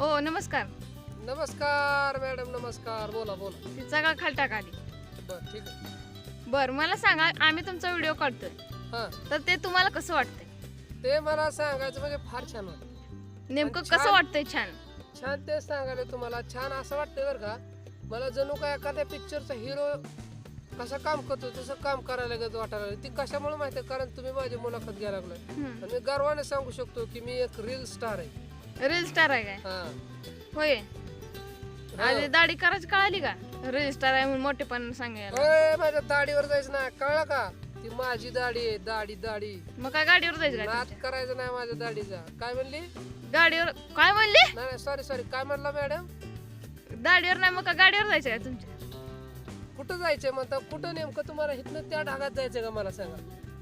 ओ नमस्कार. नमस्कार मॅडम, नमस्कार. बोला बोला. तिचा का खाल टाकाली. बर ठीक आहे. बर मला सांगा, आम्ही तुमचा व्हिडिओ काढतोय हां, तर ते तुम्हाला कसं वाटतंय? ते मला सांगायचं म्हणजे फार छान वाटतं. नेमकं आणि कसं छान- वाटतंय? छान. छान तेच सांगायला तुम्हाला. छान असं वाटतं बरं का. मला जणू काय एखाद्या पिक्चरचा हिरो कसं काम करतो तसं काम करायला लागत वाटायला लागलं. ती कशामुळे माहिती आहे? कारण तुम्ही माझी मुलाखत घ्यायला लागलाय. हम्म. आणि मी गर्वाने सांगू शकतो की मी एक रील स्टार आहे. रील स्टार आहे काय? हां. होय. हां. आधी दाढी करायची कळाली का? रील स्टार आहे म्हणून मोठेपण सांगायला. होय, माझ्या दाढीवर जायचं नाही, कळलं का? ती माझी दाढी आहे. दाढी दाढी मग काय गाडीवर जायचं का नाद तुमच्या? करायचं नाही माझ्या दाढीचा. काय म्हणली? गाडीवर काय म्हणले? नाही सॉरी सॉरी, काय म्हणला मॅडम? दाढीवर नाही मग का गाडीवर जायचं का तुमच्या? कुठं जायचंय म्हणता? कुठं नेमकं तुम्हाला इथनं त्या ढागात जायचंय का मला सांगा?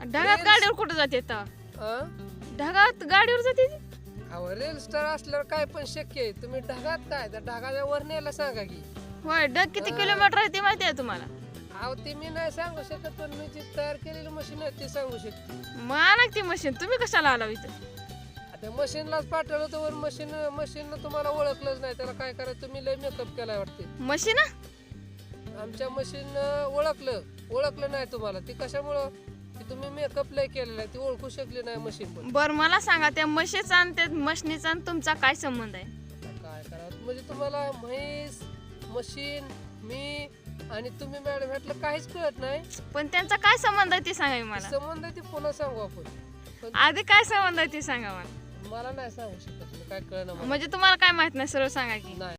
ढगात Reels- गाडीवर कुठं जाते तर? हं? ढगात गाडीवर जाते ती? अहो रील स्टार असल्यावर काय पण शक्य आहे. तुम्ही ढगात काय त्या ढगाच्या वर न्यायला सांगा की. होय. ढग किती किलोमीटर आहे ते माहिती आहे तुम्हाला? अहो ते मी नाही सांगू शकत, पण मी जी तयार केलेली मशीन आहे ती सांगू शकते. मग आणा ती मशीन. तुम्ही कशाला आला इथं? आता मशीनलाच पाठवलं तर वर मशीननं तुम्हाला ओळखलंच नाही. त्याला काय करायचं? तुम्ही लय मेकअप केलाय वाटते. मशीन? आमच्या मशीन ओळखलं नाही तुम्हाला. ती कशामुळं? की तुम्ही मेकअप लय केलेला आहे, ती ओळखू शकली नाही मशीन पण. बर मला सांगा, त्या म्हशीचा आणि त्या मशनीचा आणि तुमचा काय संबंध आहे? आता काय करावं? म्हणजे तुम्हाला म्हैस, मशीन, मी आणि तुम्ही मॅडम ह्यातलं काहीच कळत नाही. पण त्यांचा काय संबंध आहे ते सांगा मला. संबंध आहे ती पुन्हा सांगू आपण. पण आधी काय संबंध आहे ते सांगा मला. मला नाही सांगू शकत, मी काय कळणार मला. म्हणजे तुम्हाला काय माहित नाही, सरळ सांगा की. नाही